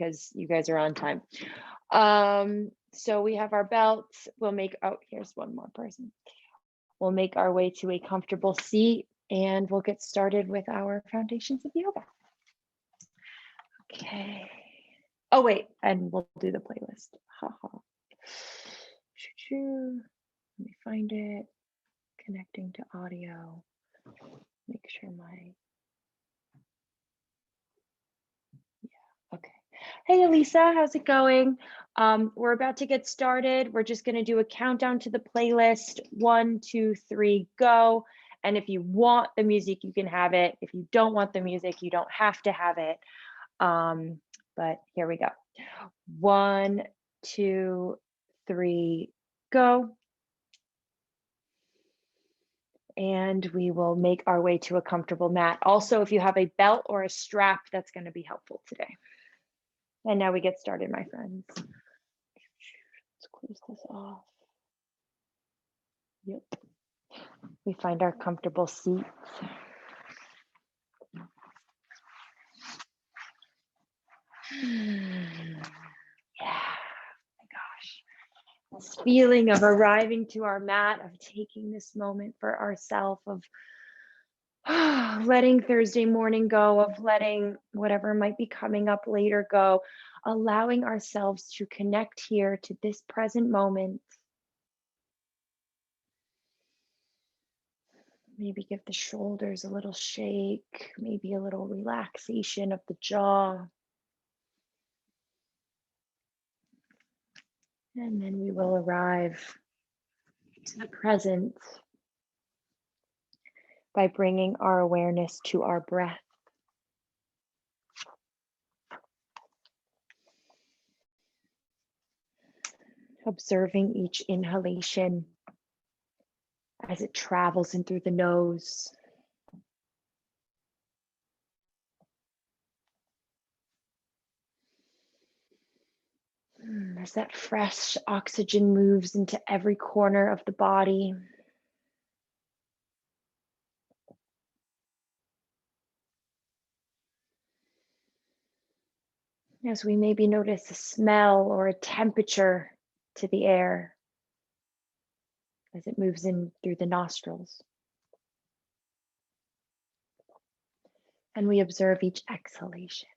because you guys are on time. So we have our belts. We'll make, oh, here's one more person. We'll make our way to a comfortable seat and we'll get started with our foundations of yoga. Okay. Oh, wait, and we'll do the playlist. Haha. Let me find it. Connecting to audio. Make sure my, yeah, okay. Hey, Elisa, how's it going? We're about to get started. We're just gonna do a countdown to the playlist. 1, 2, 3, go. And if you want the music, you can have it. If you don't want the music, you don't have to have it. But here we go. 1, 2, 3, go. And we will make our way to a comfortable mat. Also, if you have a belt or a strap, that's going to be helpful today. And now we get started, my friends. Let's close this off. Yep. We find our comfortable seats. Yeah, my gosh. This feeling of arriving to our mat, of taking this moment for ourselves, of letting Thursday morning go, of letting whatever might be coming up later go, allowing ourselves to connect here to this present moment. Maybe give the shoulders a little shake, maybe a little relaxation of the jaw. And then we will arrive to the present by bringing our awareness to our breath. Observing each inhalation as it travels in through the nose. As that fresh oxygen moves into every corner of the body. As we maybe notice a smell or a temperature to the air as it moves in through the nostrils. And we observe each exhalation.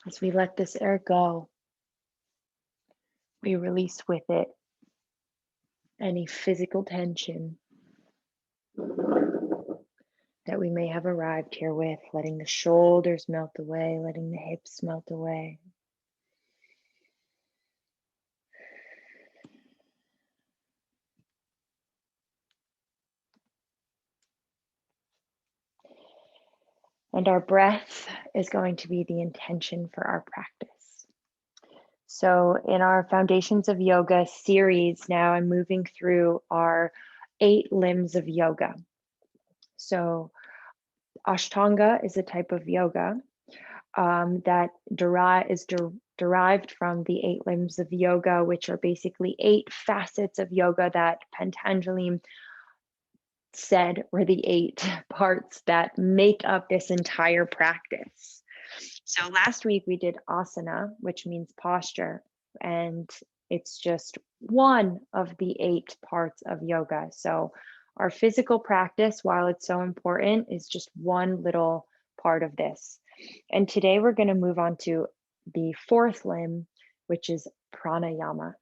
As we let this air go, we release with it any physical tension that we may have arrived here with, letting the shoulders melt away, letting the hips melt away. And our breath is going to be the intention for our practice. So in our Foundations of Yoga series, now I'm moving through our 8 limbs of yoga. So Ashtanga is a type of yoga that is derived from the 8 limbs of yoga, which are basically 8 facets of yoga that Patanjali said were the 8 parts that make up this entire practice. So last week we did asana, which means posture, and it's just one of the 8 parts of yoga. So our physical practice, while it's so important, is just one little part of this. And today we're going to move on to the 4th limb, which is pranayama.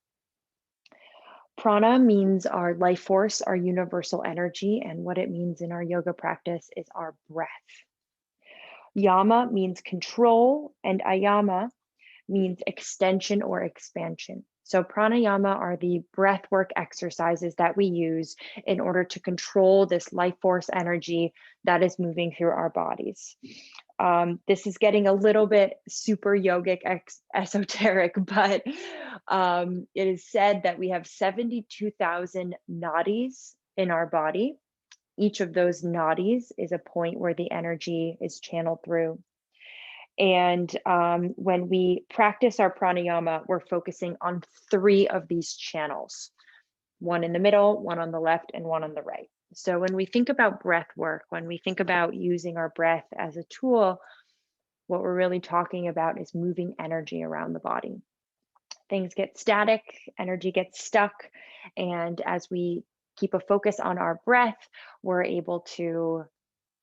Prana means our life force, our universal energy, and what it means in our yoga practice is our breath. Yama means control, and ayama means extension or expansion. So pranayama are the breathwork exercises that we use in order to control this life force energy that is moving through our bodies. This is getting a little bit super yogic, esoteric, but it is said that we have 72,000 nadis in our body. Each of those nadis is a point where the energy is channeled through. And when we practice our pranayama, we're focusing on 3 of these channels, one in the middle, one on the left, and one on the right. So when we think about breath work, when we think about using our breath as a tool, What we're really talking about is moving energy around the body. Things get static, energy gets stuck, and as we keep a focus on our breath, we're able to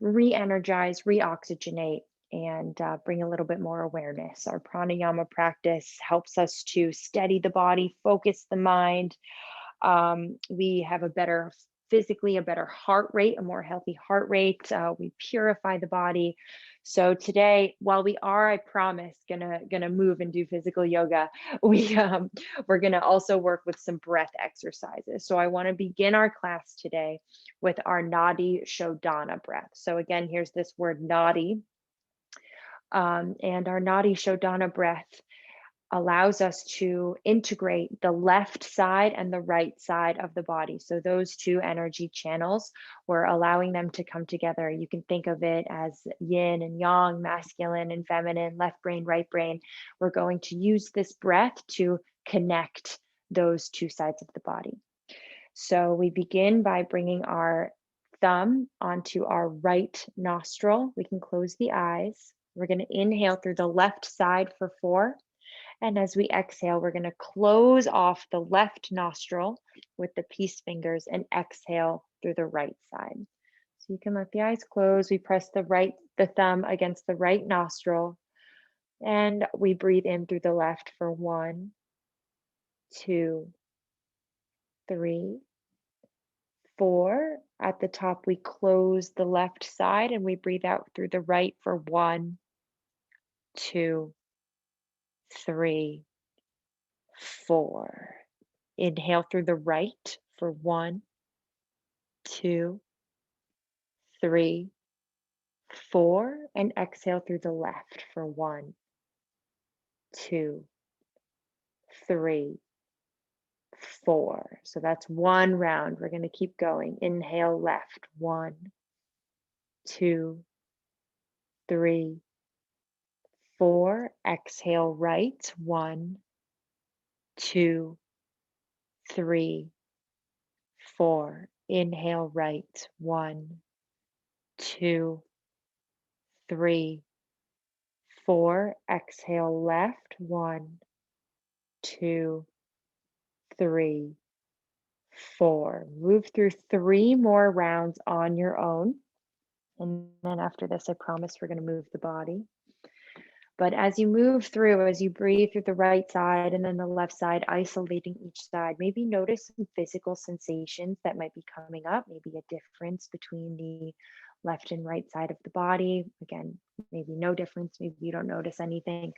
re-energize, re-oxygenate, and bring a little bit more awareness. Our pranayama practice helps us to steady the body, focus the mind. We have a better physically, a better heart rate, a more healthy heart rate. We purify the body. So today, while we are, I promise, gonna move and do physical yoga, we're gonna also work with some breath exercises. So I want to begin our class today with our Nadi Shodhana breath. So again, here's this word Nadi, and our Nadi Shodhana breath allows us to integrate the left side and the right side of the body. So those two energy channels, we're allowing them to come together. You can think of it as yin and yang, masculine and feminine, left brain, right brain. We're going to use this breath to connect those two sides of the body. So we begin by bringing our thumb onto our right nostril. We can close the eyes. We're going to inhale through the left side for 4. And as we exhale, we're going to close off the left nostril with the peace fingers and exhale through the right side. So you can let the eyes close. We press the thumb against the right nostril, and we breathe in through the left for 1, 2, 3, 4. At the top, we close the left side and we breathe out through the right for 1, 2, 3, 4. Inhale through the right for 1, 2, 3, 4, and exhale through the left for 1, 2, 3, 4. So that's 1 round. We're going to keep going. Inhale left, 1, 2, 3, 4. Exhale right, 1, 2, 3, 4. Inhale right, 1, 2, 3, 4. Exhale left, 1, 2, 3, 4. Move through 3 more rounds on your own. And then after this, I promise we're going to move the body. But as you move through, as you breathe through the right side and then the left side, isolating each side, maybe notice some physical sensations that might be coming up, maybe a difference between the left and right side of the body. Again, maybe no difference, maybe you don't notice anything,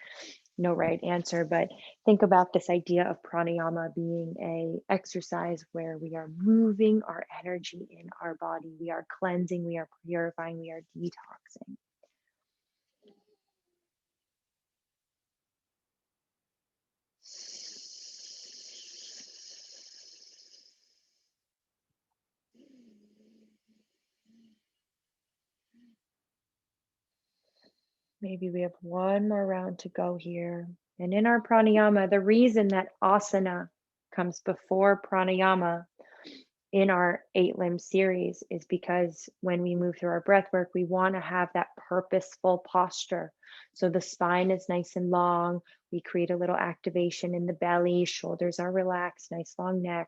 no right answer, but think about this idea of pranayama being a exercise where we are moving our energy in our body. We are cleansing, we are purifying, we are detoxing. Maybe we have 1 more round to go here. And in our pranayama, the reason that asana comes before pranayama in our 8-limb series is because when we move through our breath work, we want to have that purposeful posture. So the spine is nice and long. We create a little activation in the belly, shoulders are relaxed, nice long neck.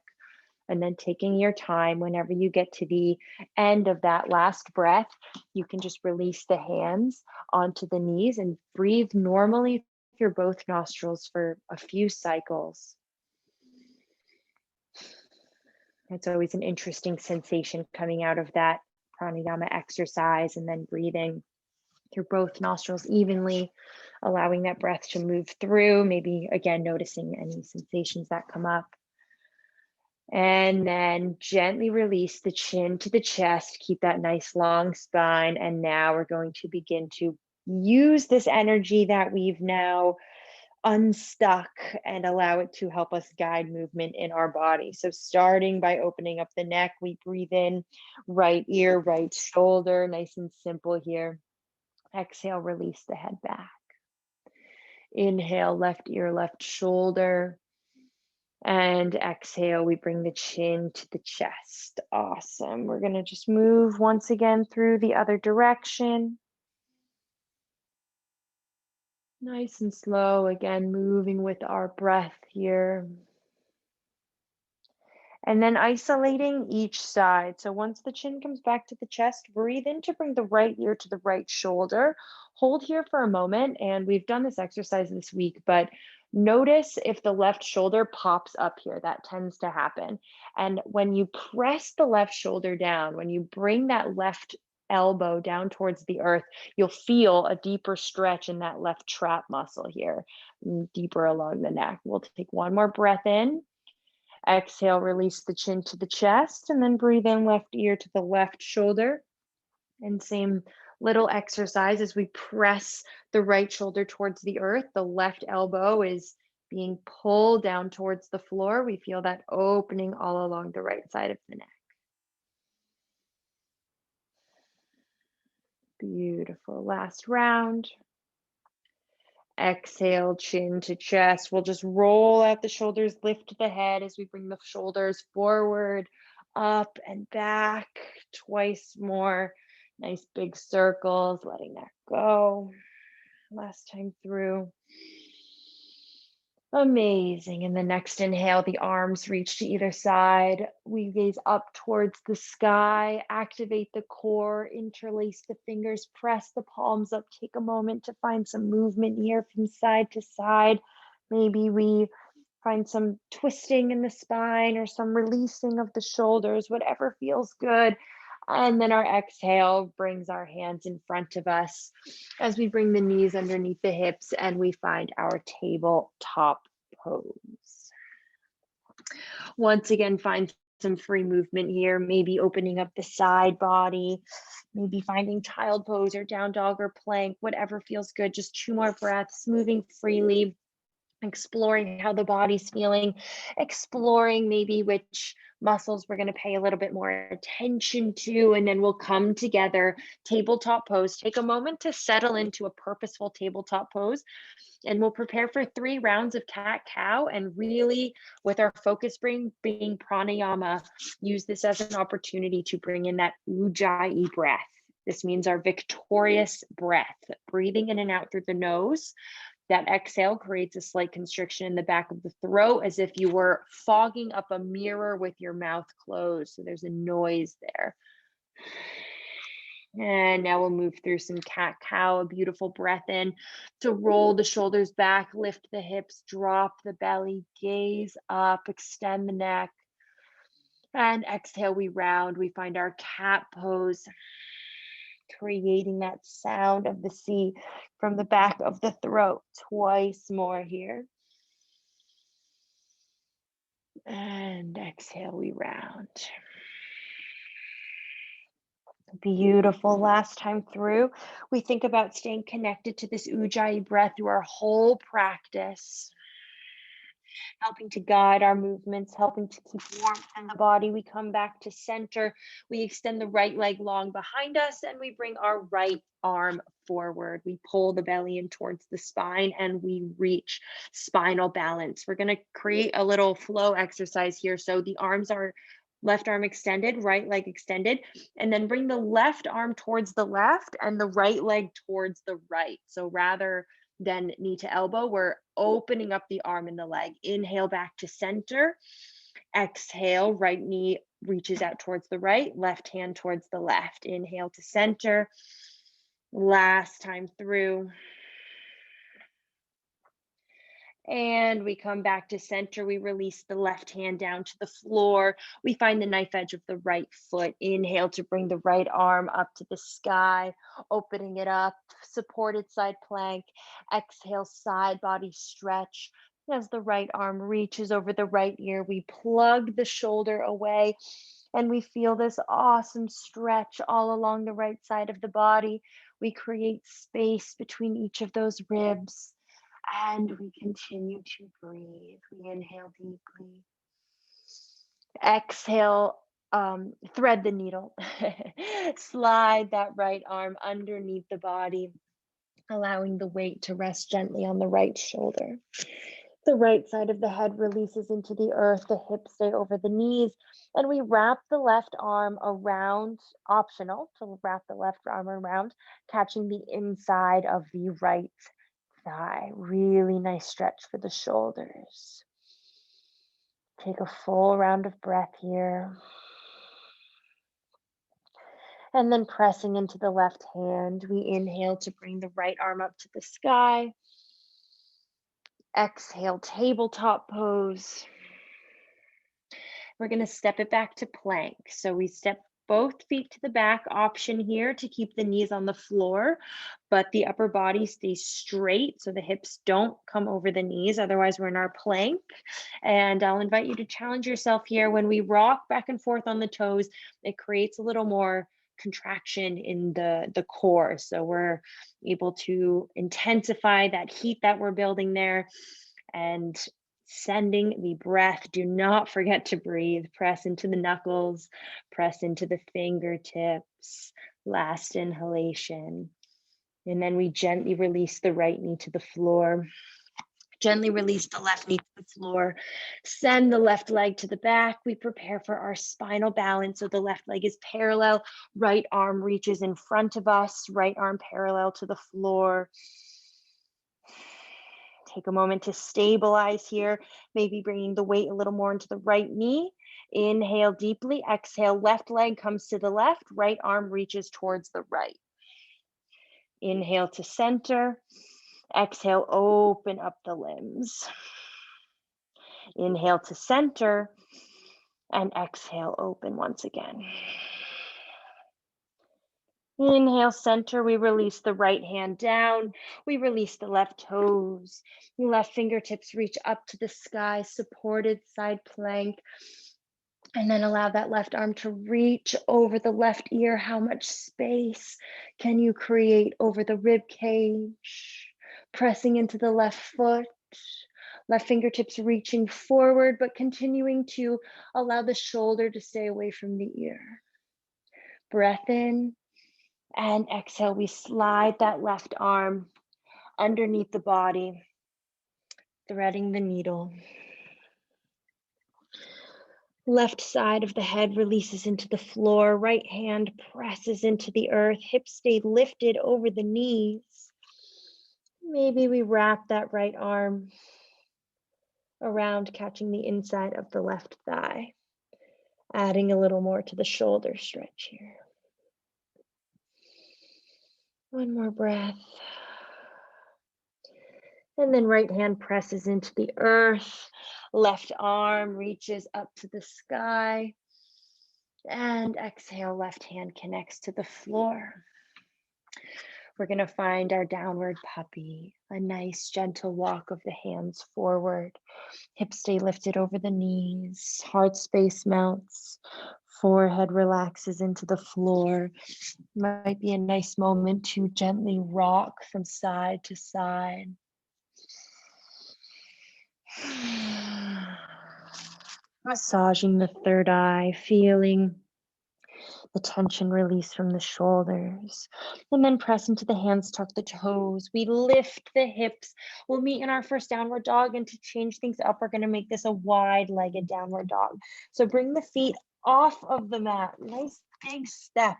And then taking your time, whenever you get to the end of that last breath, you can just release the hands onto the knees and breathe normally through both nostrils for a few cycles. It's always an interesting sensation coming out of that pranayama exercise, and then breathing through both nostrils evenly, allowing that breath to move through, maybe again noticing any sensations that come up. And then gently release the chin to the chest, keep that nice long spine. And now we're going to begin to use this energy that we've now unstuck and allow it to help us guide movement in our body. So starting by opening up the neck, we breathe in right ear, right shoulder, nice and simple here. Exhale, release the head back. Inhale, left ear, left shoulder. And exhale, we bring the chin to the chest. Awesome. We're going to just move once again through the other direction. Nice and slow, again, moving with our breath here. And then isolating each side. So once the chin comes back to the chest, breathe in to bring the right ear to the right shoulder. Hold here for a moment. And we've done this exercise this week, but notice if the left shoulder pops up here. That tends to happen. And when you press the left shoulder down, when you bring that left elbow down towards the earth, you'll feel a deeper stretch in that left trap muscle here, deeper along the neck. We'll take one more breath in. Exhale, release the chin to the chest, and then breathe in left ear to the left shoulder. And same little exercise as we press the right shoulder towards the earth. The left elbow is being pulled down towards the floor. We feel that opening all along the right side of the neck. Beautiful. Last round. Exhale, chin to chest. We'll just roll out the shoulders, lift the head as we bring the shoulders forward, up and back. Twice more. Nice big circles, letting that go. Last time through. Amazing. And the next inhale, the arms reach to either side. We gaze up towards the sky, activate the core, interlace the fingers, press the palms up. Take a moment to find some movement here from side to side. Maybe we find some twisting in the spine or some releasing of the shoulders, whatever feels good. And then our exhale brings our hands in front of us as we bring the knees underneath the hips and we find our tabletop pose. Once again, find some free movement here, maybe opening up the side body, maybe finding child pose or down dog or plank, whatever feels good. Just 2 more breaths, moving freely, exploring how the body's feeling, exploring maybe which muscles we're going to pay a little bit more attention to, and then we'll come together, tabletop pose. Take a moment to settle into a purposeful tabletop pose, and we'll prepare for 3 rounds of cat-cow, and really with our focus being pranayama, use this as an opportunity to bring in that ujjayi breath. This means our victorious breath, breathing in and out through the nose. That exhale creates a slight constriction in the back of the throat, as if you were fogging up a mirror with your mouth closed. So there's a noise there. And now we'll move through some cat-cow, a beautiful breath in to roll the shoulders back, lift the hips, drop the belly, gaze up, extend the neck. And exhale, we round. We find our cat pose, creating that sound of the sea from the back of the throat. Twice more here. And exhale, we round. Beautiful. Last time through, we think about staying connected to this ujjayi breath through our whole practice, helping to guide our movements, helping to keep warmth in the body. We come back to center. We extend the right leg long behind us and we bring our right arm forward. We pull the belly in towards the spine and we reach spinal balance. We're going to create a little flow exercise here. So the arms are left arm extended, right leg extended, and then bring the left arm towards the left and the right leg towards the right. So rather than knee to elbow, we're opening up the arm and the leg. Inhale back to center. Exhale, right knee reaches out towards the right, left hand towards the left. Inhale to center. Last time through. And we come back to center. We release the left hand down to the floor. We find the knife edge of the right foot. Inhale to bring the right arm up to the sky, opening it up, supported side plank. Exhale, side body stretch. As the right arm reaches over the right ear, we plug the shoulder away and we feel this awesome stretch all along the right side of the body. We create space between each of those ribs. And we continue to breathe. We inhale deeply. Exhale, thread the needle. Slide that right arm underneath the body, allowing the weight to rest gently on the right shoulder. The right side of the head releases into the earth. The hips stay over the knees. And we wrap the left arm around, optional to wrap the left arm around, catching the inside of the right thigh. Really nice stretch for the shoulders. Take a full round of breath here. And then pressing into the left hand, we inhale to bring the right arm up to the sky. Exhale, tabletop pose. We're going to step it back to plank. So we step both feet to the back, option here to keep the knees on the floor, but the upper body stays straight so the hips don't come over the knees. Otherwise, we're in our plank. And I'll invite you to challenge yourself here. When we rock back and forth on the toes, it creates a little more contraction in the core. So we're able to intensify that heat that we're building there. And sending the breath. Do not forget to breathe. Press into the knuckles, press into the fingertips. Last inhalation. And then we gently release the right knee to the floor. Gently release the left knee to the floor. Send the left leg to the back. We prepare for our spinal balance. So the left leg is parallel. Right arm reaches in front of us. Right arm parallel to the floor. Take a moment to stabilize here, maybe bringing the weight a little more into the right knee. Inhale deeply, exhale, left leg comes to the left, right arm reaches towards the right. Inhale to center, exhale, open up the limbs. Inhale to center, and exhale, open once again. Inhale, center, we release the right hand down. We release the left toes. Left fingertips reach up to the sky, supported side plank. And then allow that left arm to reach over the left ear. How much space can you create over the rib cage? Pressing into the left foot. Left fingertips reaching forward, but continuing to allow the shoulder to stay away from the ear. Breath in. And exhale, we slide that left arm underneath the body, threading the needle. Left side of the head releases into the floor. Right hand presses into the earth. Hips stay lifted over the knees. Maybe we wrap that right arm around, catching the inside of the left thigh, adding a little more to the shoulder stretch here. One more breath. And then right hand presses into the earth. Left arm reaches up to the sky. And exhale, left hand connects to the floor. We're going to find our downward puppy, a nice gentle walk of the hands forward. Hips stay lifted over the knees. Heart space melts. Forehead relaxes into the floor. Might be a nice moment to gently rock from side to side. Massaging the third eye, feeling the tension release from the shoulders. And then press into the hands, tuck the toes. We lift the hips. We'll meet in our first downward dog, and to change things up, we're going to make this a wide-legged downward dog. So bring the feet off of the mat. Nice big step.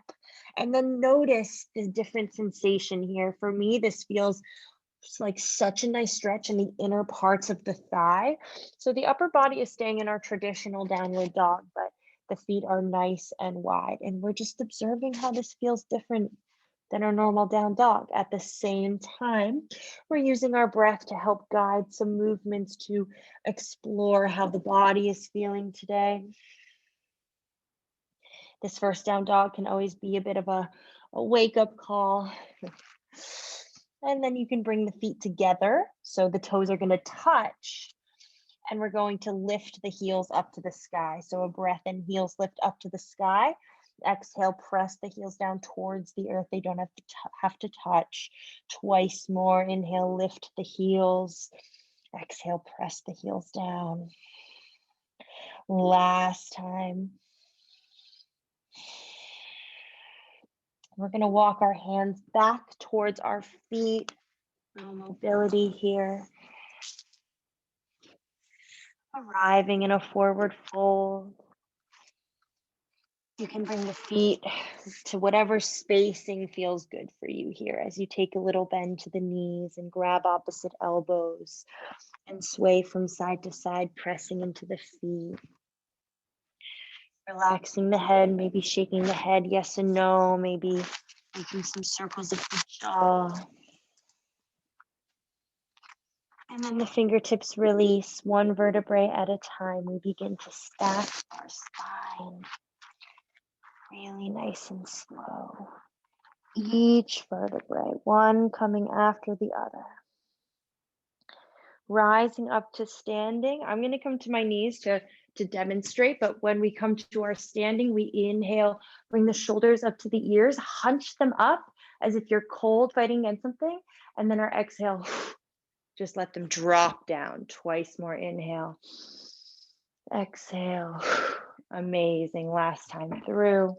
And then notice the different sensation here. For me, this feels like such a nice stretch in the inner parts of the thigh. So the upper body is staying in our traditional downward dog, but the feet are nice and wide. And we're just observing how this feels different than our normal down dog. At the same time, we're using our breath to help guide some movements to explore how the body is feeling today. This first down dog can always be a bit of a wake-up call. And then you can bring the feet together. So the toes are going to touch. And we're going to lift the heels up to the sky. So a breath in, heels lift up to the sky. Exhale, press the heels down towards the earth. They don't have to touch. Twice more. Inhale, lift the heels. Exhale, press the heels down. Last time. We're going to walk our hands back towards our feet. No mobility here. Arriving in a forward fold. You can bring the feet to whatever spacing feels good for you here as you take a little bend to the knees and grab opposite elbows and sway from side to side, pressing into the feet. Relaxing the head, maybe shaking the head yes and no, maybe making some circles of the jaw. And then the fingertips release one vertebrae at a time. We begin to stack our spine. Really nice and slow. Each vertebrae, one coming after the other. Rising up to standing. I'm going to come to my knees to demonstrate, but when we come to our standing, we inhale, bring the shoulders up to the ears, hunch them up as if you're cold fighting against something, and then our exhale, just let them drop down. Twice more inhale. Exhale. Amazing. Last time through.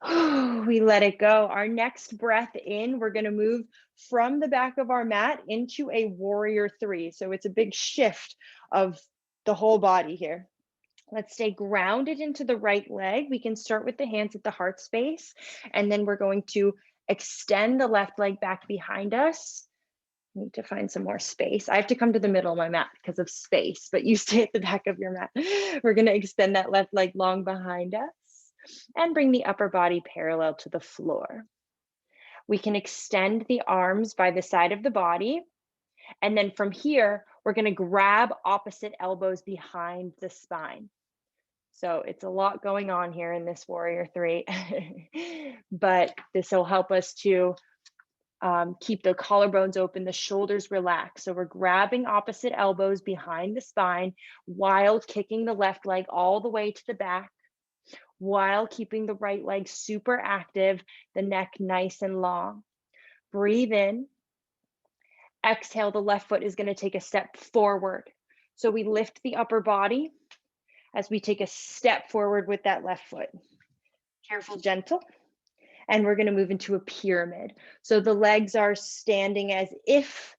We let it go. Our next breath in, we're going to move from the back of our mat into a warrior three. So it's a big shift of the whole body here. Let's stay grounded into the right leg. We can start with the hands at the heart space, and then we're going to extend the left leg back behind us. Need to find some more space. I have to come to the middle of my mat because of space, but you stay at the back of your mat. We're going to extend that left leg long behind us and bring the upper body parallel to the floor. We can extend the arms by the side of the body. And then from here, we're going to grab opposite elbows behind the spine. So it's a lot going on here in this warrior three, but this will help us to keep the collarbones open, the shoulders relaxed. So we're grabbing opposite elbows behind the spine while kicking the left leg all the way to the back, while keeping the right leg super active, the neck nice and long. Breathe in. Exhale, the left foot is going to take a step forward. So we lift the upper body as we take a step forward with that left foot. Careful, gentle. And we're going to move into a pyramid. So the legs are standing as if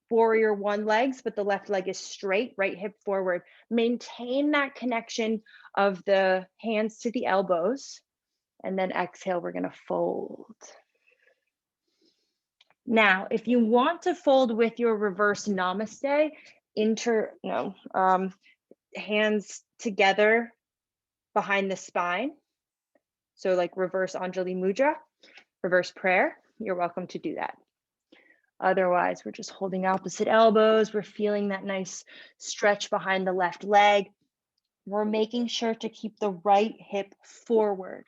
warrior one legs, but the left leg is straight, right hip forward. Maintain that connection of the hands to the elbows. And then exhale, we're going to fold. Now, if you want to fold with your reverse namaste, hands together behind the spine. So like reverse Anjali Mudra, reverse prayer, you're welcome to do that. Otherwise, we're just holding opposite elbows. We're feeling that nice stretch behind the left leg. We're making sure to keep the right hip forward.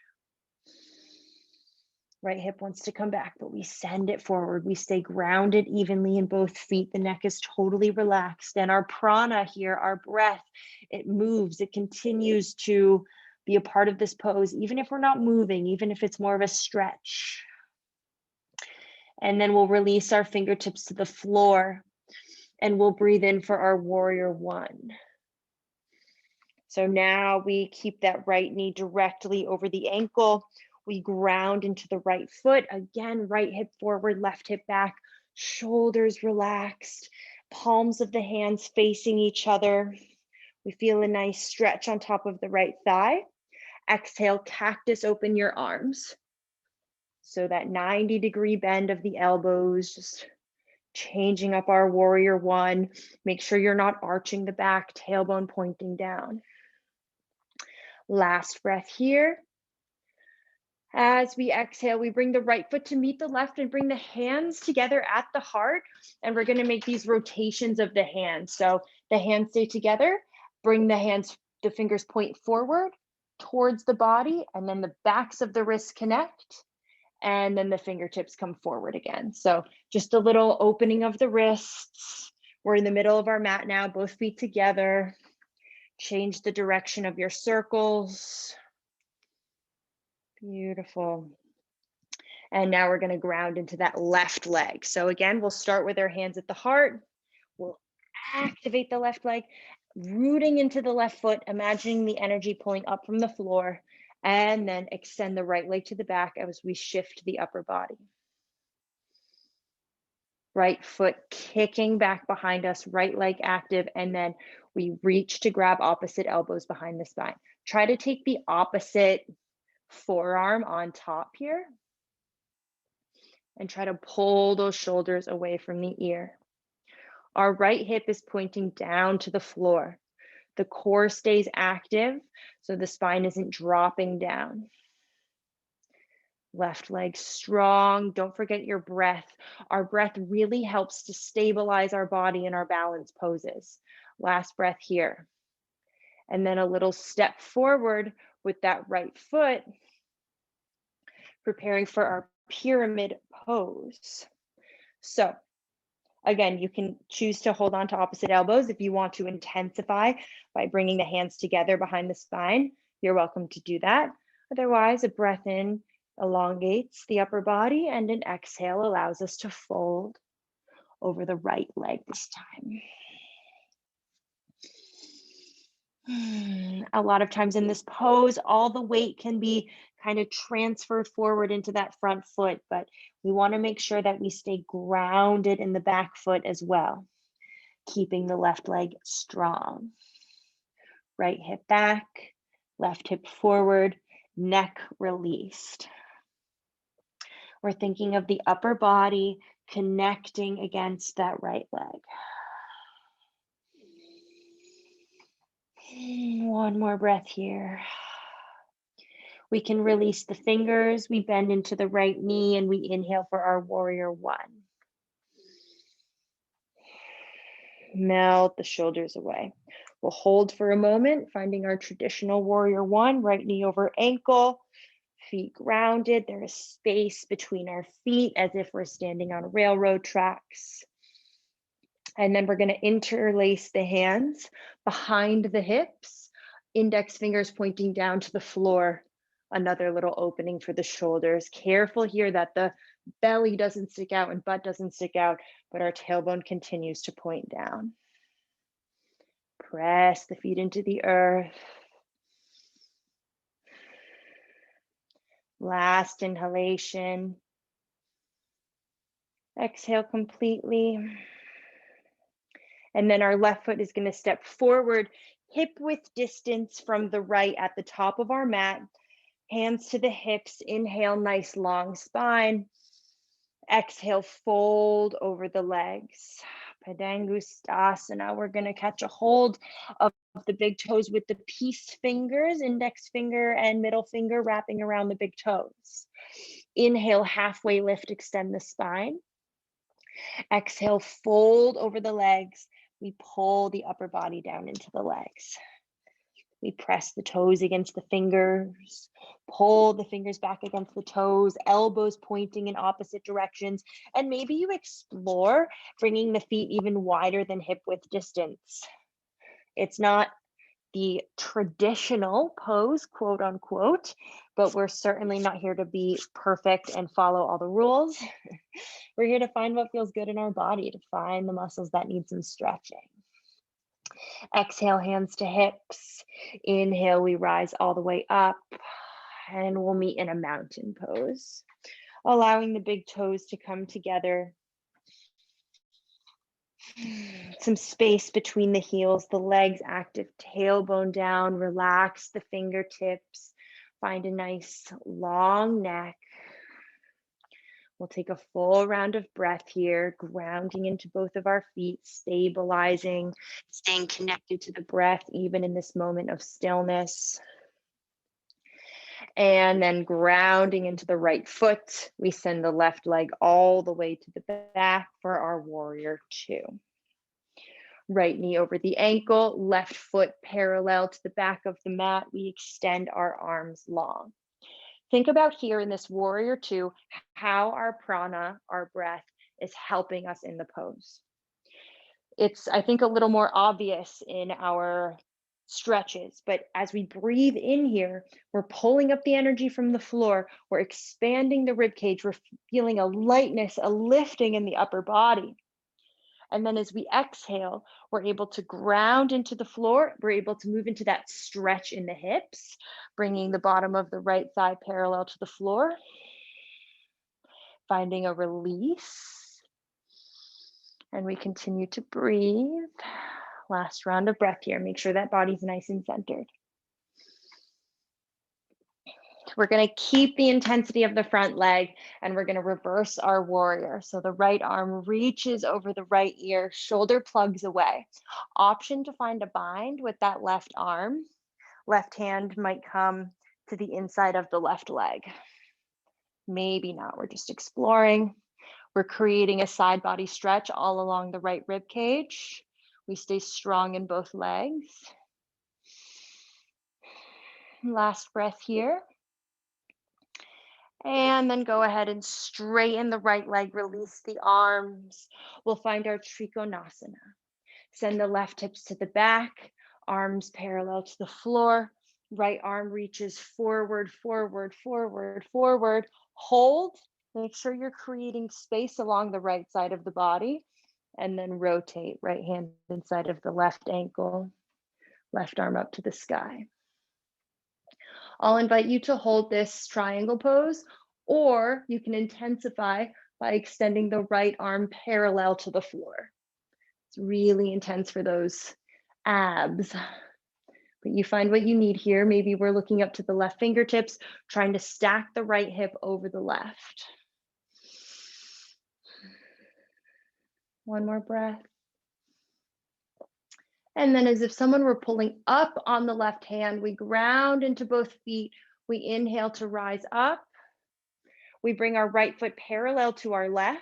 Right hip wants to come back, but we send it forward. We stay grounded evenly in both feet. The neck is totally relaxed. And our prana here, our breath, it moves. It continues to be a part of this pose, even if we're not moving, even if it's more of a stretch. And then we'll release our fingertips to the floor and we'll breathe in for our warrior one. So now we keep that right knee directly over the ankle. We ground into the right foot. Again, right hip forward, left hip back, shoulders relaxed, palms of the hands facing each other. We feel a nice stretch on top of the right thigh. Exhale, cactus, open your arms. So that 90-degree bend of the elbows, just changing up our warrior one. Make sure you're not arching the back, tailbone pointing down. Last breath here. As we exhale, we bring the right foot to meet the left and bring the hands together at the heart. And we're going to make these rotations of the hands. So the hands stay together, bring the fingers point forward towards the body, and then the backs of the wrists connect. And then the fingertips come forward again. So just a little opening of the wrists. We're in the middle of our mat now, both feet together. Change the direction of your circles. Beautiful. And now we're going to ground into that left leg. So again, we'll start with our hands at the heart. We'll activate the left leg, rooting into the left foot, imagining the energy pulling up from the floor, and then extend the right leg to the back as we shift the upper body. Right foot kicking back behind us, right leg active, and then we reach to grab opposite elbows behind the spine. Try to take the opposite forearm on top here and try to pull those shoulders away from the ear. Our right hip is pointing down to the floor. The core stays active, so the spine isn't dropping down. Left leg strong. Don't forget your breath. Our breath really helps to stabilize our body in our balance poses. Last breath here. And then a little step forward with that right foot, preparing for our pyramid pose. So again, you can choose to hold on to opposite elbows if you want to intensify by bringing the hands together behind the spine. You're welcome to do that. Otherwise, a breath in elongates the upper body, and an exhale allows us to fold over the right leg this time. A lot of times in this pose, all the weight can be kind of transferred forward into that front foot, but we want to make sure that we stay grounded in the back foot as well, keeping the left leg strong. Right hip back, left hip forward, neck released. We're thinking of the upper body connecting against that right leg. One more breath here. We can release the fingers. We bend into the right knee and we inhale for our warrior one. Melt the shoulders away. We'll hold for a moment, finding our traditional warrior one, right knee over ankle, feet grounded. There is space between our feet as if we're standing on railroad tracks. And then we're going to interlace the hands behind the hips, index fingers pointing down to the floor. Another little opening for the shoulders. Careful here that the belly doesn't stick out and butt doesn't stick out, but our tailbone continues to point down. Press the feet into the earth. Last inhalation. Exhale completely. And then our left foot is going to step forward, hip width distance from the right at the top of our mat. Hands to the hips. Inhale, nice long spine. Exhale, fold over the legs. Padangusthasana. We're going to catch a hold of the big toes with the peace fingers, index finger and middle finger wrapping around the big toes. Inhale, halfway lift, extend the spine. Exhale, fold over the legs. We pull the upper body down into the legs. We press the toes against the fingers, pull the fingers back against the toes, elbows pointing in opposite directions. And maybe you explore bringing the feet even wider than hip width distance. It's not the traditional pose, quote unquote, but we're certainly not here to be perfect and follow all the rules. We're here to find what feels good in our body, to find the muscles that need some stretching. Exhale, hands to hips. Inhale, we rise all the way up, and we'll meet in a mountain pose, allowing the big toes to come together. Some space between the heels, the legs active, tailbone down, relax the fingertips, find a nice long neck. We'll take a full round of breath here, grounding into both of our feet, stabilizing, staying connected to the breath, even in this moment of stillness. And then grounding into the right foot, we send the left leg all the way to the back for our warrior two. Right knee over the ankle, left foot parallel to the back of the mat. We extend our arms long. Think about here in this warrior two, how our prana, our breath, is helping us in the pose. It's, I think, a little more obvious in our stretches, but as we breathe in here, we're pulling up the energy from the floor, we're expanding the rib cage, we're feeling a lightness, a lifting in the upper body. And then as we exhale, we're able to ground into the floor. We're able to move into that stretch in the hips, bringing the bottom of the right thigh parallel to the floor, finding a release. And we continue to breathe. Last round of breath here. Make sure that body's nice and centered. We're going to keep the intensity of the front leg and we're going to reverse our warrior. So the right arm reaches over the right ear, shoulder plugs away. Option to find a bind with that left arm. Left hand might come to the inside of the left leg. Maybe not, we're just exploring. We're creating a side body stretch all along the right rib cage. We stay strong in both legs. Last breath here. And then go ahead and straighten the right leg, release the arms. We'll find our Trikonasana. Send the left hips to the back, arms parallel to the floor. Right arm reaches forward, forward, forward, forward. Hold. Make sure you're creating space along the right side of the body. And then rotate, right hand inside of the left ankle, left arm up to the sky. I'll invite you to hold this triangle pose, or you can intensify by extending the right arm parallel to the floor. It's really intense for those abs. But you find what you need here. Maybe we're looking up to the left fingertips, trying to stack the right hip over the left. One more breath. And then as if someone were pulling up on the left hand, we ground into both feet. We inhale to rise up. We bring our right foot parallel to our left.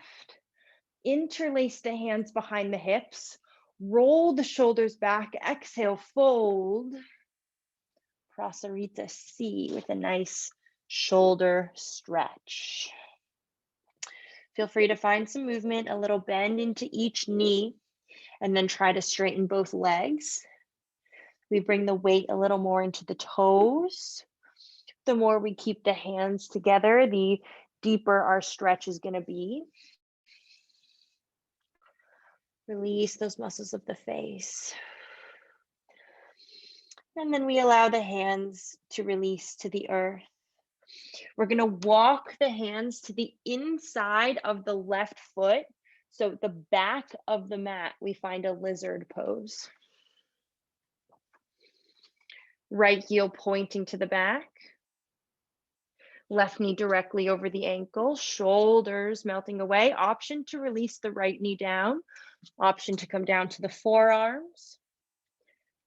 Interlace the hands behind the hips. Roll the shoulders back. Exhale, fold. Prasarita C with a nice shoulder stretch. Feel free to find some movement, a little bend into each knee, and then try to straighten both legs. We bring the weight a little more into the toes. The more we keep the hands together, the deeper our stretch is going to be. Release those muscles of the face. And then we allow the hands to release to the earth. We're going to walk the hands to the inside of the left foot. So the back of the mat, we find a lizard pose. Right heel pointing to the back. Left knee directly over the ankle, shoulders melting away. Option to release the right knee down. Option to come down to the forearms.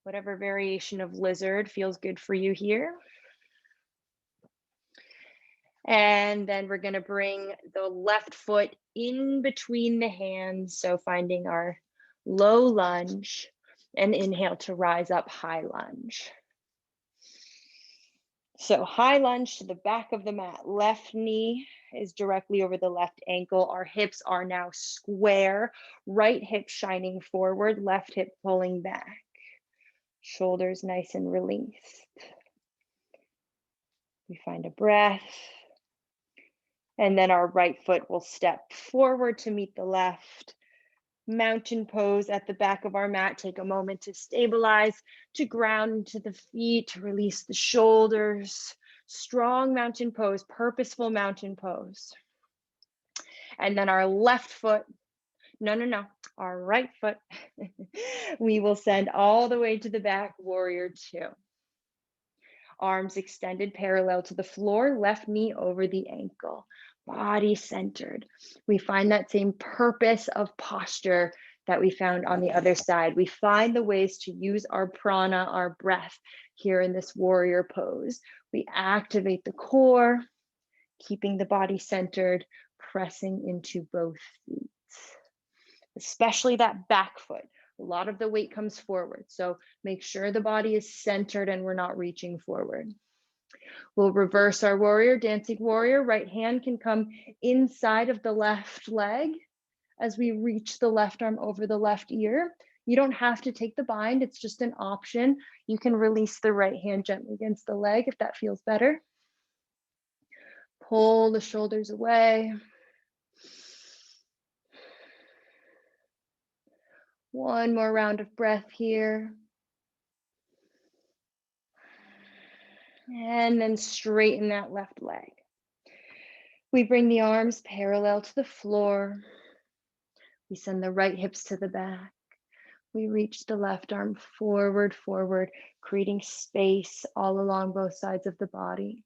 Whatever variation of lizard feels good for you here. And then we're going to bring the left foot in between the hands. So finding our low lunge and inhale to rise up, high lunge. So high lunge to the back of the mat. Left knee is directly over the left ankle. Our hips are now square. Right hip shining forward, left hip pulling back. Shoulders nice and released. We find a breath. And then our right foot will step forward to meet the left. Mountain pose at the back of our mat. Take a moment to stabilize, to ground into the feet, to release the shoulders. Strong mountain pose, purposeful mountain pose. And then our left foot, our right foot, we will send all the way to the back, warrior two. Arms extended parallel to the floor, left knee over the ankle. Body centered. We find that same purpose of posture that we found on the other side. We find the ways to use our prana, our breath, here in this warrior pose. We activate the core, keeping the body centered, pressing into both feet, especially that back foot. A lot of the weight comes forward, so make sure the body is centered and we're not reaching forward. We'll reverse our warrior, dancing warrior. Right hand can come inside of the left leg as we reach the left arm over the left ear. You don't have to take the bind, it's just an option. You can release the right hand gently against the leg if that feels better. Pull the shoulders away. One more round of breath here. And then straighten that left leg. We bring the arms parallel to the floor. We send the right hips to the back. We reach the left arm forward, creating space all along both sides of the body.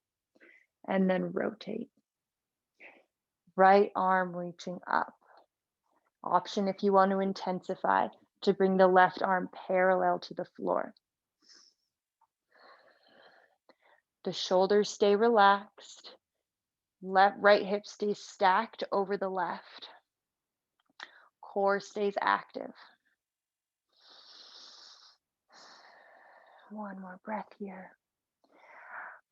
and then rotate. Right arm reaching up. Option if you want to intensify, to bring the left arm parallel to the floor. The shoulders stay relaxed. Right hip stays stacked over the left. Core stays active. One more breath here.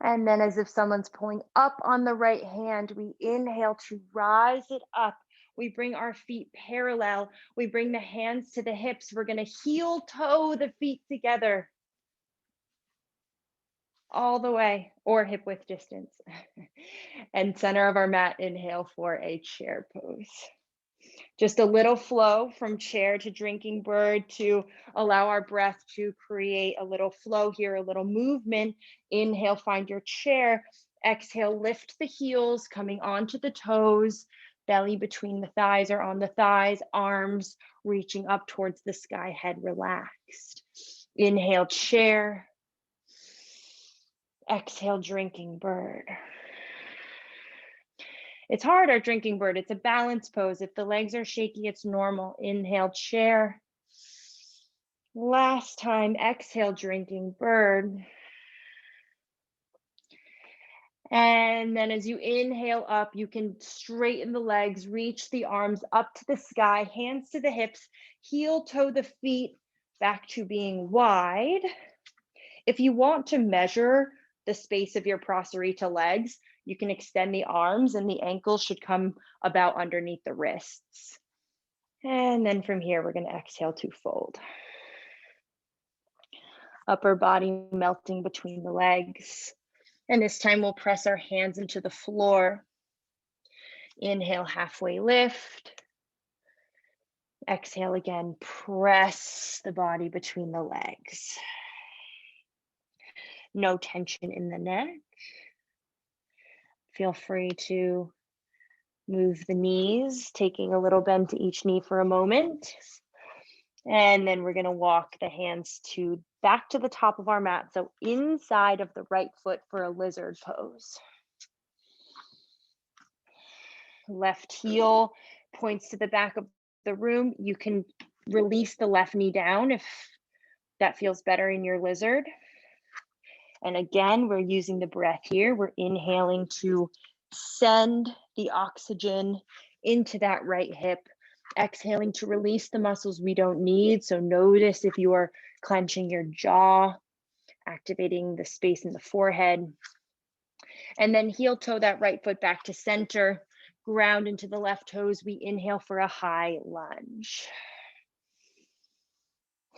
And then as if someone's pulling up on the right hand, we inhale to rise it up. We bring our feet parallel. We bring the hands to the hips. We're going to heel toe the feet together all the way, or hip width distance. And center of our mat, inhale for a chair pose. Just a little flow from chair to drinking bird to allow our breath to create a little flow here, a little movement. Inhale, find your chair. Exhale, lift the heels, coming onto the toes, belly between the thighs or on the thighs, arms reaching up towards the sky, head relaxed. Inhale, chair. Exhale, drinking bird. It's hard, our drinking bird. It's a balance pose. If the legs are shaky, it's normal. Inhale, chair. Last time, exhale, drinking bird. And then as you inhale up, you can straighten the legs, reach the arms up to the sky, hands to the hips, heel toe the feet back to being wide. If you want to measure the space of your prasarita legs, you can extend the arms and the ankles should come about underneath the wrists. And then from here, we're going to exhale to fold. Upper body melting between the legs. And this time we'll press our hands into the floor. Inhale, halfway lift. Exhale again, press the body between the legs. No tension in the neck. Feel free to move the knees, taking a little bend to each knee for a moment. And then we're going to walk the hands back to the top of our mat. So inside of the right foot for a lizard pose. Left heel points to the back of the room. You can release the left knee down if that feels better in your lizard. And again, we're using the breath here. We're inhaling to send the oxygen into that right hip. Exhaling to release the muscles we don't need. So notice if you are clenching your jaw, activating the space in the forehead. And then heel toe that right foot back to center. Ground into the left toes. We inhale for a high lunge.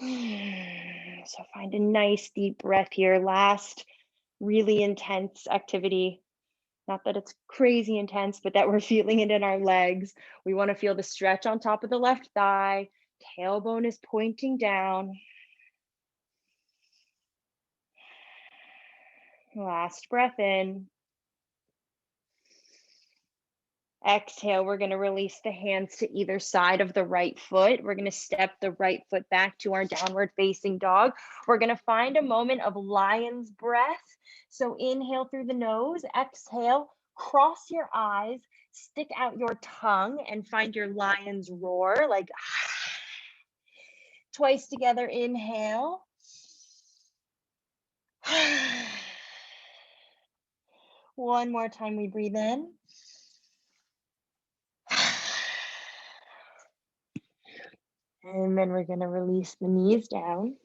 So find a nice deep breath here. Last really intense activity. Not that it's crazy intense, but that we're feeling it in our legs. We want to feel the stretch on top of the left thigh. Tailbone is pointing down. Last breath in. Exhale, we're going to release the hands to either side of the right foot. We're going to step the right foot back to our downward facing dog. We're going to find a moment of lion's breath. So inhale through the nose, exhale, cross your eyes, stick out your tongue and find your lion's roar, like twice together. Inhale. One more time, we breathe in. And then we're going to release the knees down.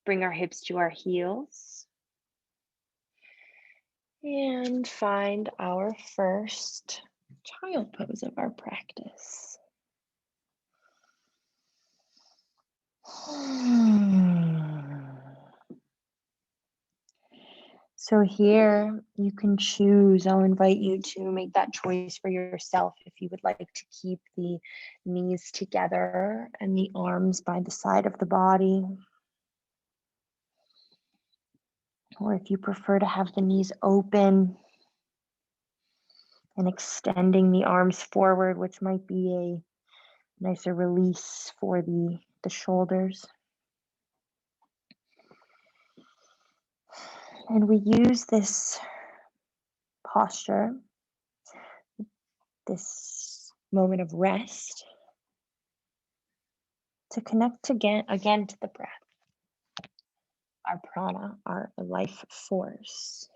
Bring our hips to our heels. And find our first child pose of our practice. So here you can choose. I'll invite you to make that choice for yourself if you would like to keep the knees together and the arms by the side of the body. Or if you prefer to have the knees open and extending the arms forward, which might be a nicer release for the shoulders. And we use this posture, this moment of rest, to connect again to the breath, our prana, our life force.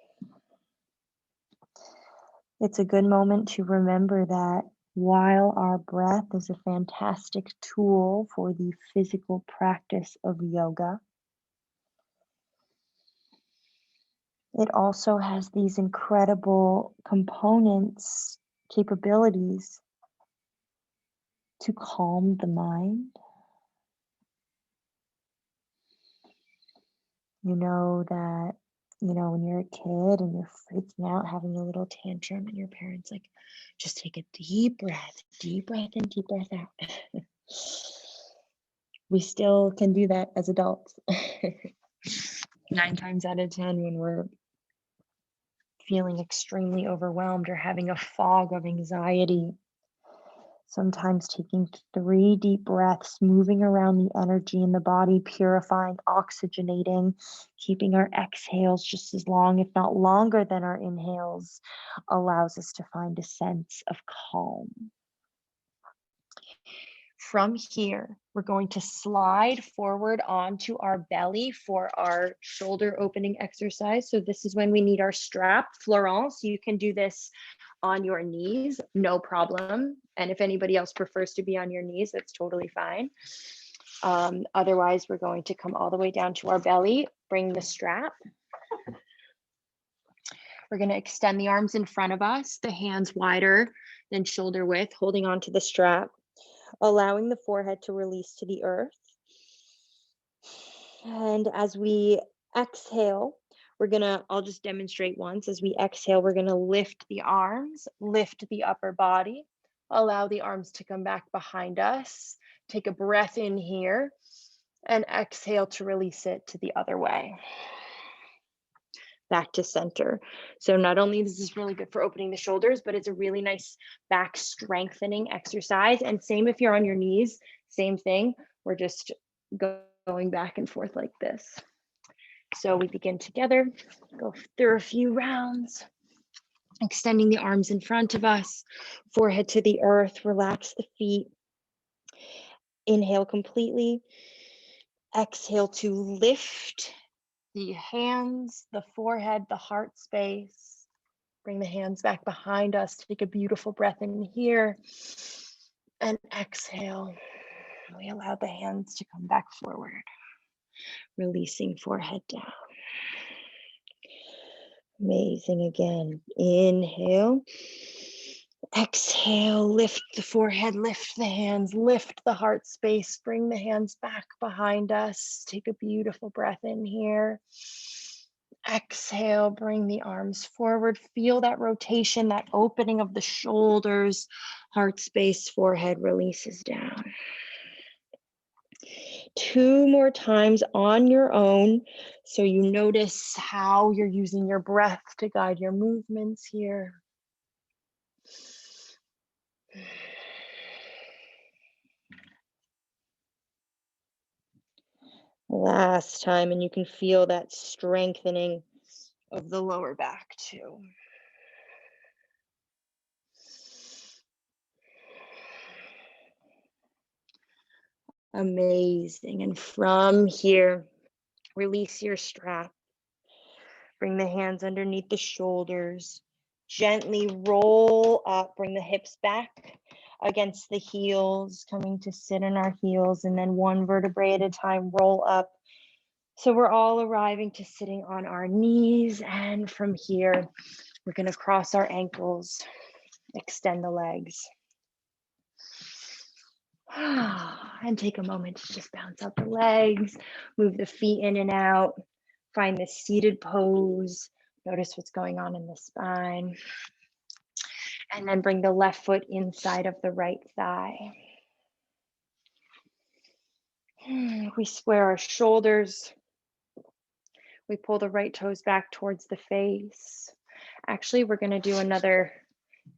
It's a good moment to remember that while our breath is a fantastic tool for the physical practice of yoga, it also has these incredible components, capabilities to calm the mind. You know that, when you're a kid and you're freaking out, having a little tantrum, and your parents like, just take a deep breath in, deep breath out. We still can do that as adults. 9 times out of 10 when we're feeling extremely overwhelmed or having a fog of anxiety. Sometimes taking 3 deep breaths, moving around the energy in the body, purifying, oxygenating, keeping our exhales just as long, if not longer than our inhales, allows us to find a sense of calm. From here, we're going to slide forward onto our belly for our shoulder opening exercise. So this is when we need our strap. Florence, you can do this on your knees, no problem. And if anybody else prefers to be on your knees, that's totally fine. Otherwise, we're going to come all the way down to our belly, bring the strap. We're going to extend the arms in front of us, the hands wider than shoulder width, holding onto the strap, allowing the forehead to release to the earth. And as we exhale, I'll just demonstrate once. As we exhale, we're gonna lift the arms, lift the upper body, allow the arms to come back behind us. Take a breath in here and exhale to release it to the other way. Back to center. So not only is this really good for opening the shoulders, but it's a really nice back strengthening exercise. And same if you're on your knees, same thing. We're just going back and forth like this. So we begin together, go through a few rounds, extending the arms in front of us, forehead to the earth, relax the feet. Inhale completely. Exhale to lift the hands, the forehead, the heart space. Bring the hands back behind us. Take a beautiful breath in here. And exhale. We allow the hands to come back forward. Releasing forehead down. Amazing again. Inhale. Exhale. Lift the forehead, lift the hands, lift the heart space. Bring the hands back behind us. Take a beautiful breath in here. Exhale, bring the arms forward. Feel that rotation, that opening of the shoulders, heart space, forehead releases down. 2 more times on your own. So you notice how you're using your breath to guide your movements here. Last time, and you can feel that strengthening of the lower back too. Amazing. And from here, release your strap. Bring the hands underneath the shoulders. Gently roll up, bring the hips back against the heels, coming to sit on our heels, and then 1 vertebrae at a time, roll up. So we're all arriving to sitting on our knees. And from here, we're going to cross our ankles, extend the legs. And take a moment to just bounce out the legs, move the feet in and out, find this seated pose, notice what's going on in the spine, and then bring the left foot inside of the right thigh. We square our shoulders, we pull the right toes back towards the face. Actually, we're going to do another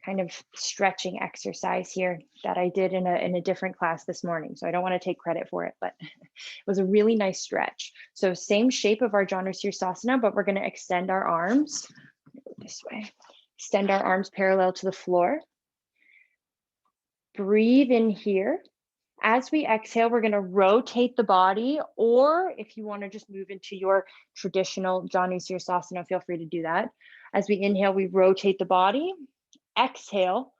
kind of stretching exercise here that I did in a different class this morning. So I don't want to take credit for it, but it was a really nice stretch. So same shape of our Janu Sirsasana, but we're going to extend our arms this way. Extend our arms parallel to the floor. Breathe in here. As we exhale, we're going to rotate the body, or if you want to just move into your traditional Janu Sirsasana, feel free to do that. As we inhale, we rotate the body. Exhale,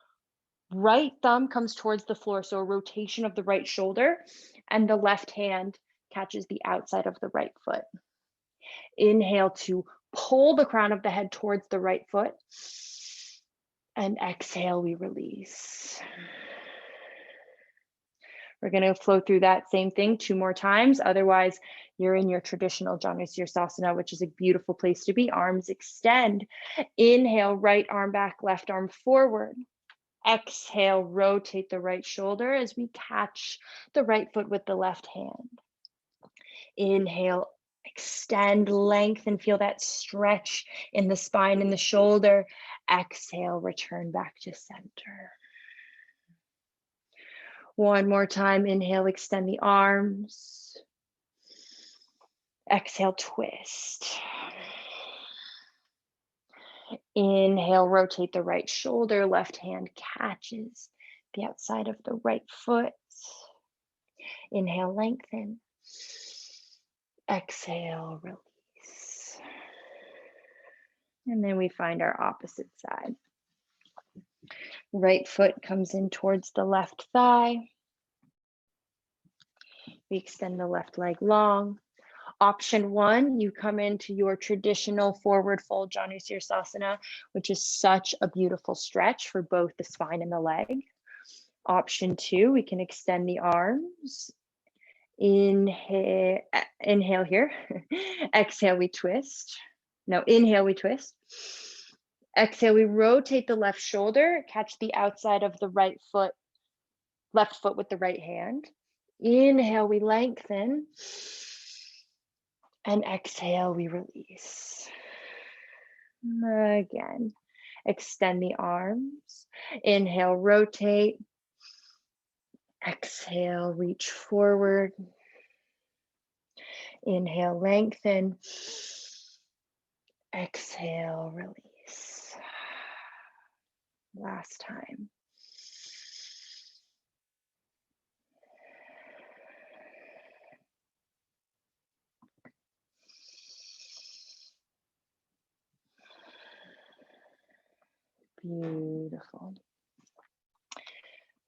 right thumb comes towards the floor, so a rotation of the right shoulder, and the left hand catches the outside of the right foot. Inhale to pull the crown of the head towards the right foot, and exhale, we release. We're going to flow through that same thing 2 more times. Otherwise, you're in your traditional Janu Sirsasana, which is a beautiful place to be. Arms extend. Inhale, right arm back, left arm forward. Exhale, rotate the right shoulder as we catch the right foot with the left hand. Inhale, extend, lengthen, feel that stretch in the spine and the shoulder. Exhale, return back to center. One more time, inhale, extend the arms. Exhale, twist. Inhale, rotate the right shoulder, left hand catches the outside of the right foot. Inhale, lengthen. Exhale, release. And then we find our opposite side. Right foot comes in towards the left thigh. We extend the left leg long. Option 1, you come into your traditional forward fold Janu Sirsasana, which is such a beautiful stretch for both the spine and the leg. Option 2, we can extend the arms. Inhale here. Exhale, we twist. No, inhale, we twist. Exhale, we rotate the left shoulder, catch the outside of the right foot, left foot with the right hand. Inhale, we lengthen. And exhale, we release. Again, extend the arms. Inhale, rotate. Exhale, reach forward. Inhale, lengthen. Exhale, release. Last time. Beautiful.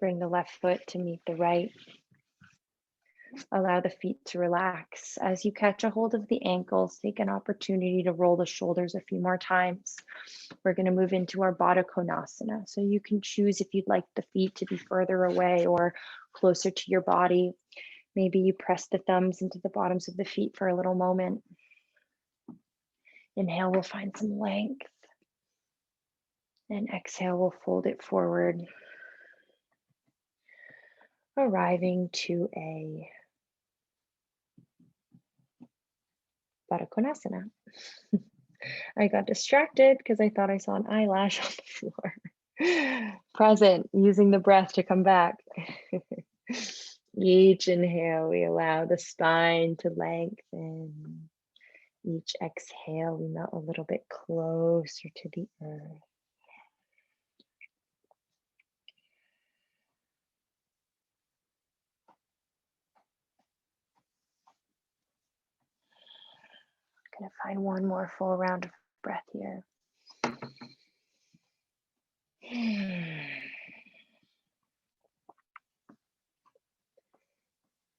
Bring the left foot to meet the right. Allow the feet to relax. As you catch a hold of the ankles, take an opportunity to roll the shoulders a few more times. We're going to move into our Baddha Konasana. So you can choose if you'd like the feet to be further away or closer to your body. Maybe you press the thumbs into the bottoms of the feet for a little moment. Inhale, we'll find some length. And exhale, we'll fold it forward, arriving to a Baddha Konasana. I got distracted because I thought I saw an eyelash on the floor. Present, using the breath to come back. Each inhale, we allow the spine to lengthen. Each exhale, we melt a little bit closer to the earth. I'm gonna find one more full round of breath here.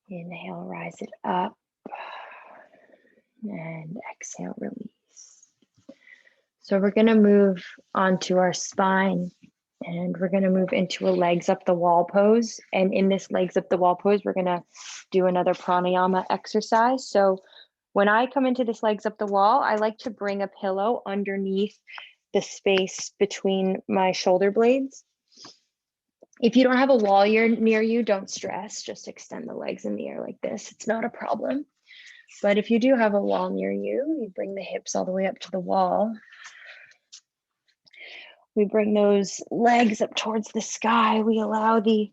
Inhale, rise it up, and exhale, release. So we're gonna move onto our spine, and we're gonna move into a legs up the wall pose. And in this legs up the wall pose, we're gonna do another pranayama exercise. So when I come into this legs up the wall, I like to bring a pillow underneath the space between my shoulder blades. If you don't have a wall near you, don't stress. Just extend the legs in the air like this. It's not a problem. But if you do have a wall near you, you bring the hips all the way up to the wall. We bring those legs up towards the sky. We allow the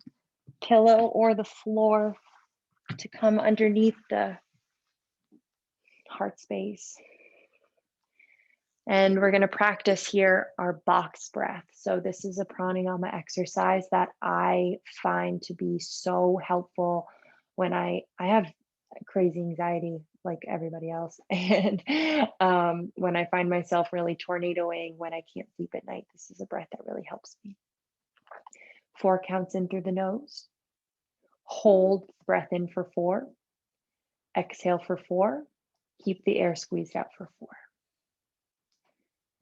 pillow or the floor to come underneath the heart space. And we're going to practice here our box breath. So this is a pranayama exercise that I find to be so helpful when I have crazy anxiety like everybody else. And when I find myself really tornadoing, when I can't sleep at night, this is a breath that really helps me. 4 counts in through the nose. Hold breath in for 4. Exhale for 4. Keep the air squeezed out for 4.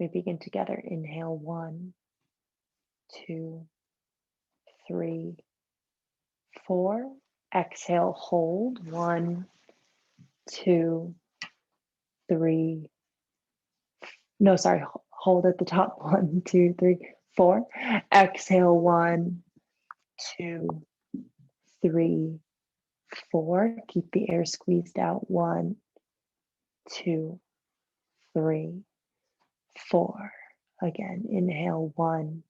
We begin together. Inhale 1, 2, 3, 4. Exhale, hold 1, 2, 3. No, sorry, hold at the top. 1, 2, 3, 4. Exhale 1, 2, 3, 4. Keep the air squeezed out. 1, 2, 3, 4. Again, inhale 1,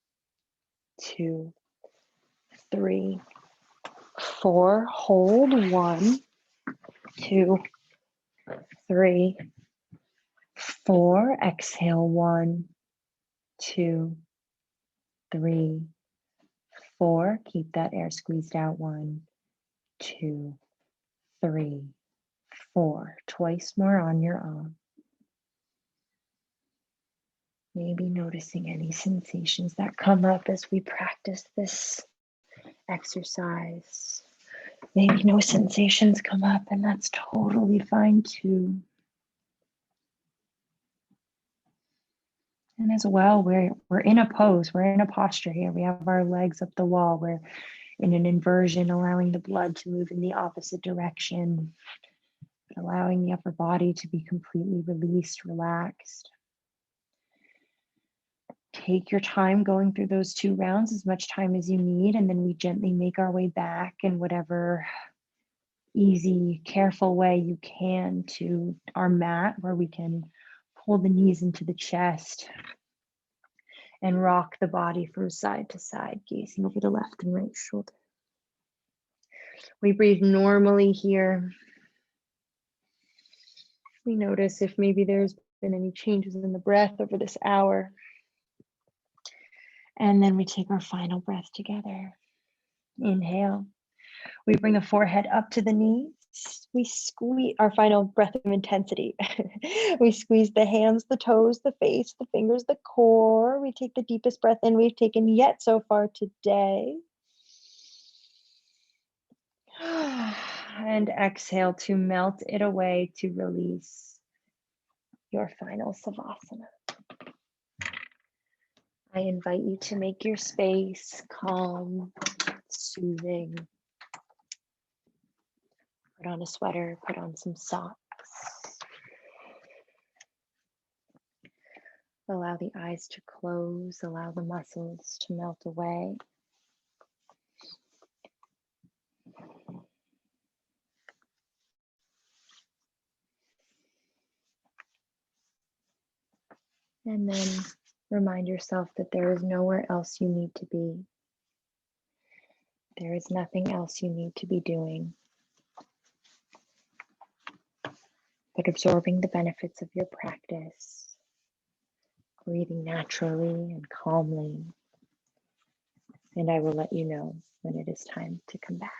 2, 3, 4. Hold 1, 2, 3, 4. Exhale 1, 2, 3, 4. Keep that air squeezed out. 1, 2, 3, 4. Twice more on your own. Maybe noticing any sensations that come up as we practice this exercise. Maybe no sensations come up, and that's totally fine too. And as well, we're in a pose, we're in a posture here. We have our legs up the wall. We're in an inversion, allowing the blood to move in the opposite direction, allowing the upper body to be completely released, relaxed. Take your time going through those 2 rounds, as much time as you need, and then we gently make our way back in whatever easy, careful way you can to our mat, where we can pull the knees into the chest and rock the body from side to side, gazing over the left and right shoulder. We breathe normally here. We notice if maybe there's been any changes in the breath over this hour. And then we take our final breath together. Inhale. We bring the forehead up to the knees. We squeeze our final breath of intensity. We squeeze the hands, the toes, the face, the fingers, the core. We take the deepest breath in we've taken yet so far today. And exhale to melt it away, to release your final savasana. I invite you to make your space calm, soothing. Put on a sweater, put on some socks. Allow the eyes to close, allow the muscles to melt away. And then remind yourself that there is nowhere else you need to be. There is nothing else you need to be doing, but absorbing the benefits of your practice, breathing naturally and calmly. And I will let you know when it is time to come back.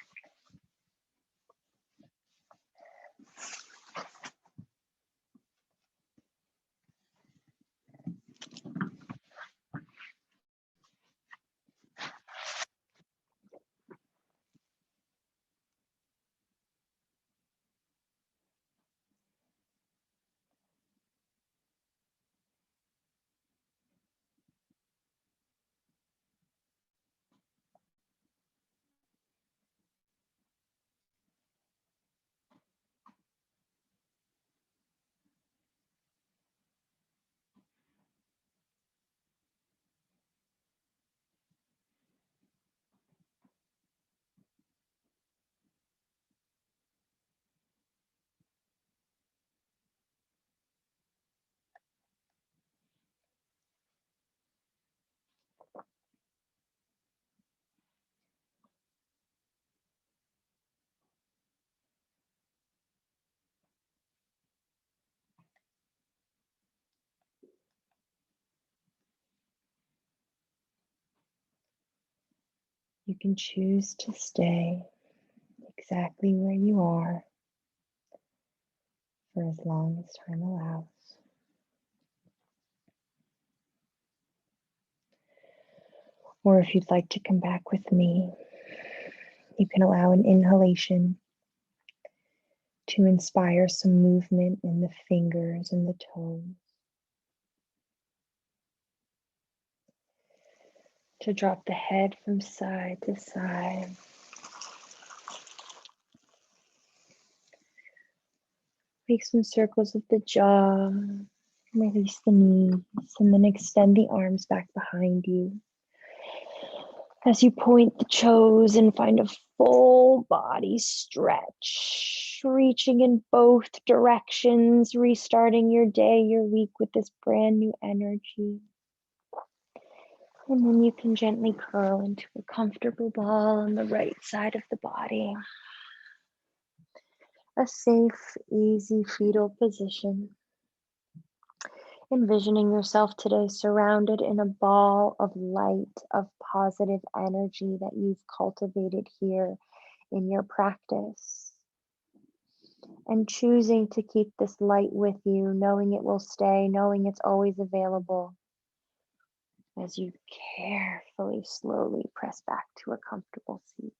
You can choose to stay exactly where you are for as long as time allows. Or if you'd like to come back with me, you can allow an inhalation to inspire some movement in the fingers and the toes, to drop the head from side to side. Make some circles with the jaw, release the knees, and then extend the arms back behind you. As you point the toes and find a full body stretch, reaching in both directions, restarting your day, your week with this brand new energy. And then you can gently curl into a comfortable ball on the right side of the body. A safe, easy fetal position. Envisioning yourself today surrounded in a ball of light, of positive energy that you've cultivated here in your practice. And choosing to keep this light with you, knowing it will stay, knowing it's always available, as you carefully, slowly press back to a comfortable seat.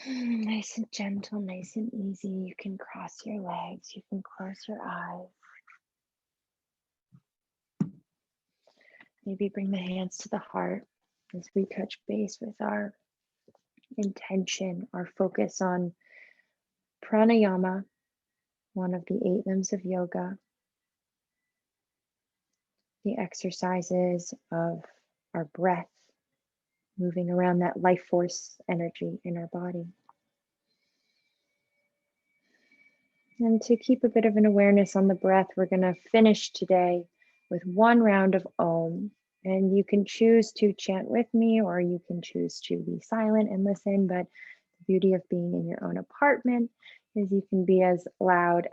Nice and gentle, nice and easy. You can cross your legs, you can close your eyes. Maybe bring the hands to the heart as we touch base with our intention, our focus on pranayama, one of the 8 limbs of yoga, the exercises of our breath, moving around that life force energy in our body. And to keep a bit of an awareness on the breath, we're going to finish today with 1 round of Om. And you can choose to chant with me, or you can choose to be silent and listen. But the beauty of being in your own apartment is you can be as loud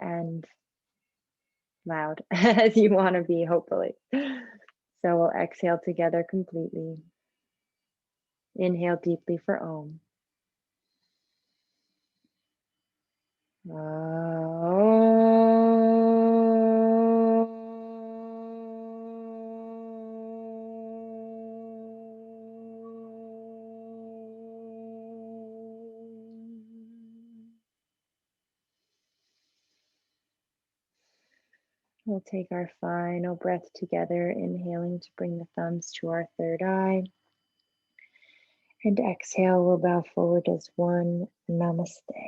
as you want to be, hopefully. So we'll exhale together completely. Inhale deeply for Om. We'll take our final breath together, inhaling to bring the thumbs to our third eye. And exhale, we'll bow forward as one. Namaste.